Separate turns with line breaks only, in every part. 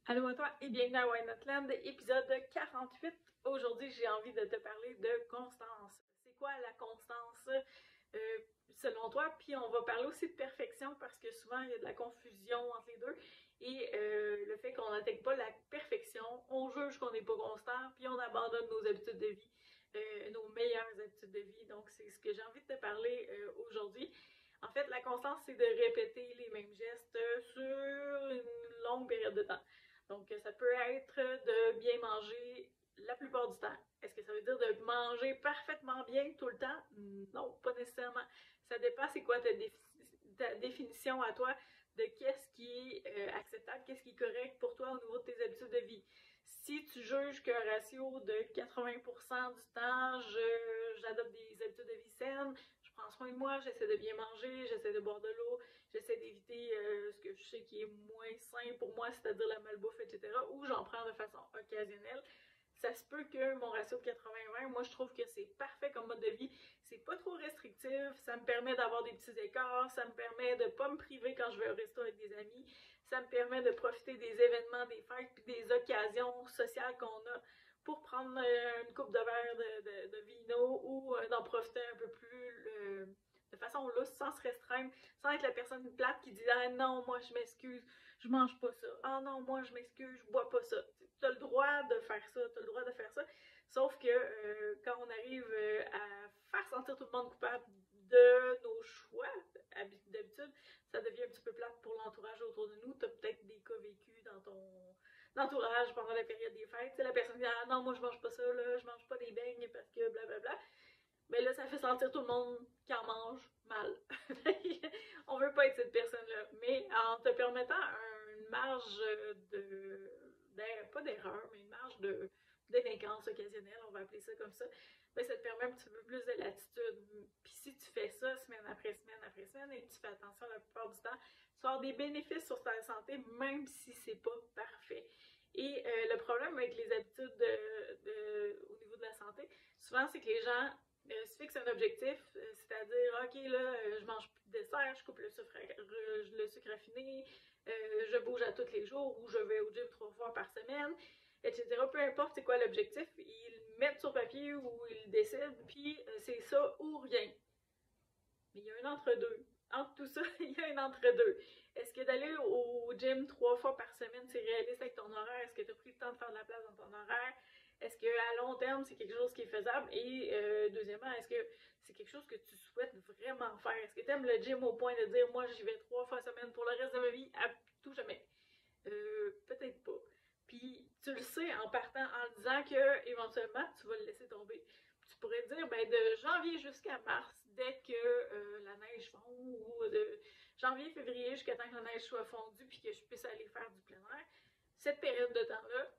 Allô à toi et bienvenue à Why Not Land, épisode 48. Aujourd'hui, j'ai envie de te parler de constance. C'est quoi la constance euh, selon toi? Puis on va parler aussi de perfection parce que souvent il y a de la confusion entre les deux et le fait qu'on n'atteigne pas la perfection, on juge qu'on n'est pas constant puis on abandonne nos habitudes de vie, nos meilleures habitudes de vie. Donc c'est ce que j'ai envie de te parler aujourd'hui. En fait, la constance, c'est de répéter les mêmes gestes sur une longue période de temps. Donc, ça peut être de bien manger la plupart du temps. Est-ce que ça veut dire de manger parfaitement bien tout le temps? Non, pas nécessairement. Ça dépend c'est quoi ta définition à toi de qu'est-ce qui est acceptable, qu'est-ce qui est correct pour toi au niveau de tes habitudes de vie. Si tu juges qu'un ratio de 80% du temps, j'adopte des habitudes de vie saines, je prends soin de moi, j'essaie de bien manger, j'essaie de boire de l'eau, j'essaie d'éviter ce que je sais qui est moins sain pour moi, c'est-à-dire la malbouffe, etc., ou j'en prends de façon occasionnelle. Ça se peut que mon ratio de 80-20, moi je trouve que c'est parfait comme mode de vie. C'est pas trop restrictif, ça me permet d'avoir des petits écarts, ça me permet de pas me priver quand je vais au resto avec des amis, ça me permet de profiter des événements, des fêtes, puis des occasions sociales qu'on a pour prendre une coupe de verre de vino ou d'en profiter un peu plus de façon lousse, sans se restreindre, sans être la personne plate qui dit ah non, moi je m'excuse, je mange pas ça. Ah non, moi je m'excuse, je bois pas ça. Tu as le droit de faire ça, tu as le droit de faire ça. Sauf que quand on arrive à faire sentir tout le monde coupable de nos choix d'habitude, ça devient un petit peu plate pour l'entourage autour de nous. Tu as peut-être des cas vécus dans ton entourage pendant la période des fêtes. C'est la personne qui dit ah non, moi je mange pas ça, là, je mange pas des beignes parce que blablabla. Mais là, ça fait sentir tout le monde qui en mange mal. On veut pas être cette personne-là. Mais en te permettant une marge pas d'erreur, mais une marge de délinquance occasionnelle, on va appeler ça comme ça, ben ça te permet un petit peu plus de latitude. Puis si tu fais ça semaine après semaine après semaine et que tu fais attention la plupart du temps, tu vas avoir des bénéfices sur ta santé, même si c'est pas parfait. Et le problème avec les habitudes au niveau de la santé, souvent c'est que les gens se fixe un objectif, c'est-à-dire, OK, là, je mange plus de dessert, je coupe le sucre raffiné, je bouge à tous les jours ou je vais au gym 3 fois par semaine, etc. Peu importe c'est quoi l'objectif, ils le mettent sur papier ou ils le décident, puis c'est ça ou rien. Mais il y a un entre-deux. Entre tout ça, il y a un entre-deux. Est-ce que d'aller au gym 3 fois par semaine, c'est réaliste avec ton horaire? Est-ce que tu as pris le temps de faire de la place dans ton horaire? Est-ce qu'à long terme, c'est quelque chose qui est faisable? Et deuxièmement, est-ce que c'est quelque chose que tu souhaites vraiment faire? Est-ce que tu aimes le gym au point de dire, moi, j'y vais 3 fois semaine pour le reste de ma vie, à tout jamais? Peut-être pas. Puis tu le sais en partant, en disant que éventuellement tu vas le laisser tomber. Tu pourrais dire, ben de janvier jusqu'à mars, dès que la neige fond, ou de janvier, février jusqu'à temps que la neige soit fondue puis que je puisse aller faire du plein air, cette période de temps-là,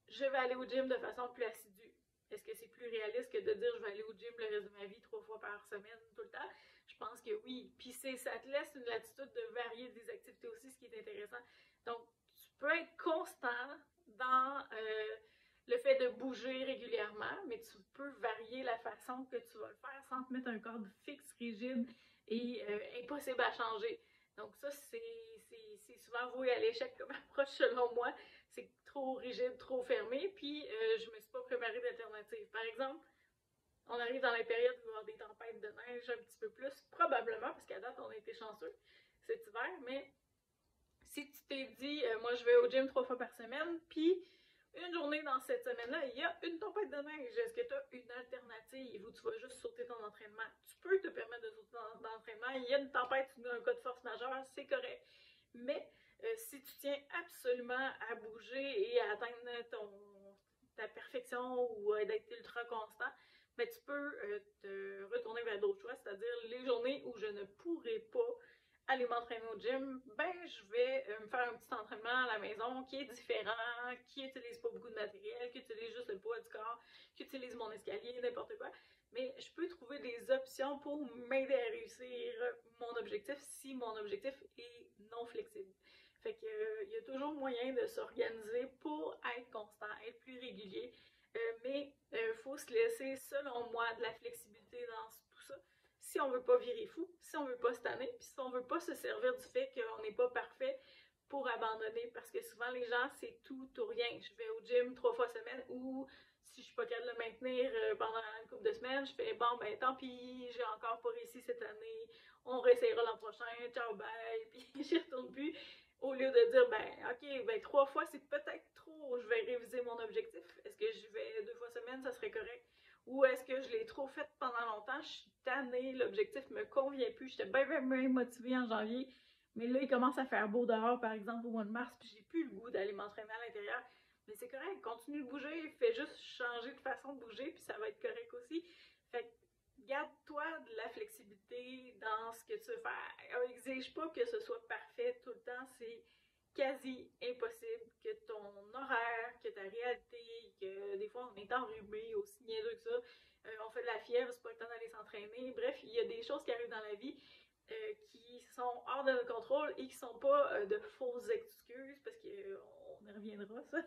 je vais aller au gym de façon plus assidue. Est-ce que c'est plus réaliste que de dire je vais aller au gym le reste de ma vie 3 fois par semaine tout le temps? Je pense que oui. Puis ça te laisse une latitude de varier des activités aussi, ce qui est intéressant. Donc, tu peux être constant dans le fait de bouger régulièrement, mais tu peux varier la façon que tu vas le faire sans te mettre un cadre fixe, rigide et impossible à changer. Donc ça, c'est souvent voué à l'échec comme approche selon moi. C'est trop rigide, trop fermé, puis je me suis pas préparée d'alternatives. Par exemple, on arrive dans la période où il va y avoir des tempêtes de neige un petit peu plus, probablement, parce qu'à date, on a été chanceux cet hiver, mais si tu t'es dit, moi je vais au gym 3 fois par semaine, puis une journée dans cette semaine-là, il y a une tempête de neige, est-ce que tu as une alternative ou tu vas juste sauter ton entraînement? Tu peux te permettre de sauter ton entraînement, il y a une tempête, tu as un cas de force majeure, c'est correct. Mais si tu tiens absolument à bouger et à atteindre ta perfection ou d'être ultra constant, ben tu peux te retourner vers d'autres choix, c'est-à-dire les journées où je ne pourrai pas aller m'entraîner au gym, ben je vais me faire un petit entraînement à la maison qui est différent, qui utilise pas beaucoup de matériel, qui utilise juste le poids du corps, qui utilise mon escalier, n'importe quoi. Mais je peux trouver des options pour m'aider à réussir mon objectif si mon objectif est non flexible. Fait que il y a toujours moyen de s'organiser pour être constant, être plus régulier. Mais il faut se laisser, selon moi, de la flexibilité dans tout ça si on veut pas virer fou, si on veut pas se tanner, puis si on veut pas se servir du fait qu'on n'est pas parfait pour abandonner, parce que souvent les gens, c'est tout ou rien. Je vais au gym 3 fois semaine, ou si je suis pas capable de le maintenir pendant une couple de semaines, je fais bon, ben tant pis, j'ai encore pas réussi cette année, on réessayera l'an prochain, ciao, bye, puis j'y retourne plus. Au lieu de dire, ben ok, ben 3 fois c'est peut-être trop, je vais réviser mon objectif. Est-ce que je vais 2 fois semaine, ça serait correct? Ou est-ce que je l'ai trop fait pendant longtemps, je suis tannée, l'objectif me convient plus, j'étais bien motivée en janvier, mais là il commence à faire beau dehors, par exemple au mois de mars, puis j'ai plus le goût d'aller m'entraîner à l'intérieur. Mais c'est correct, continue de bouger, fais juste changer de façon de bouger, puis ça va être correct aussi. Fait que garde-toi de la flexibilité dans ce que tu veux faire. Exige pas que ce soit parfait tout le temps, c'est quasi impossible que ton horaire, que ta réalité, que des fois on est enrhumé, aussi niaiseux que ça, on fait de la fièvre, c'est pas le temps d'aller s'entraîner. Bref, il y a des choses qui arrivent dans la vie qui sont hors de notre contrôle et qui sont pas de fausses excuses, parce qu'on y reviendra ça,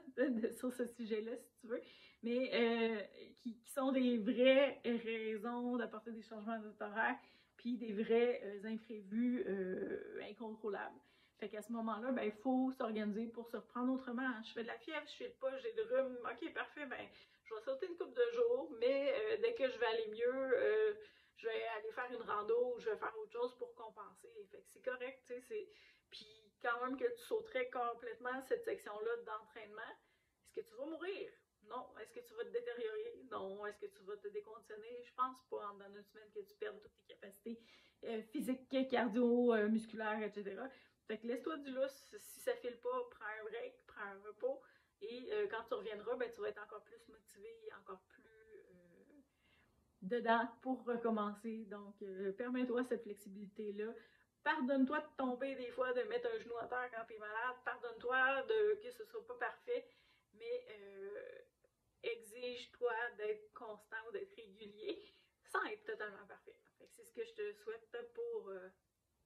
sur ce sujet-là si tu veux, mais qui sont des vraies raisons d'apporter des changements à notre horaire, puis des vrais imprévus incontrôlables. Fait qu'à ce moment-là, ben, il faut s'organiser pour se reprendre autrement. Je fais de la fièvre, je fais pas, j'ai le rhume, ok, parfait, ben, je vais sauter une couple de jours, mais dès que je vais aller mieux, je vais aller faire une rando ou je vais faire autre chose pour compenser. Fait que c'est correct, tu sais, puis quand même que tu sauterais complètement cette section-là d'entraînement, est-ce que tu vas mourir? Non. Est-ce que tu vas te détériorer? Non. Est-ce que tu vas te déconditionner? Je pense pas dans une semaine que tu perdes toutes tes capacités physiques, cardio, musculaires, etc. Fait que laisse-toi du lousse. Si ça file pas, prends un break, prends un repos. Et quand tu reviendras, ben, tu vas être encore plus motivé, encore plus dedans pour recommencer. Donc, permets-toi cette flexibilité-là. Pardonne-toi de tomber des fois, de mettre un genou à terre quand tu es malade. Pardonne-toi que ce soit pas parfait, mais exige-toi d'être constant ou d'être régulier sans être totalement parfait. C'est ce que je te souhaite pour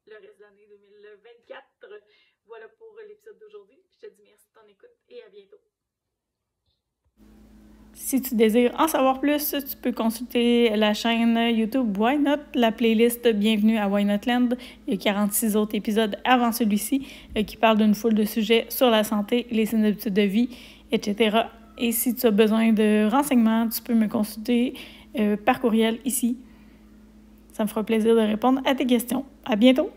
le reste de l'année 2024. Voilà pour l'épisode d'aujourd'hui. Je te dis merci de ton écoute et à bientôt.
Si tu désires en savoir plus, tu peux consulter la chaîne YouTube Why Not, la playlist Bienvenue à Why Not Land. Il y a 46 autres épisodes avant celui-ci qui parlent d'une foule de sujets sur la santé, les saines habitudes de vie, etc. Et si tu as besoin de renseignements, tu peux me consulter par courriel ici. Ça me fera plaisir de répondre à tes questions. À bientôt!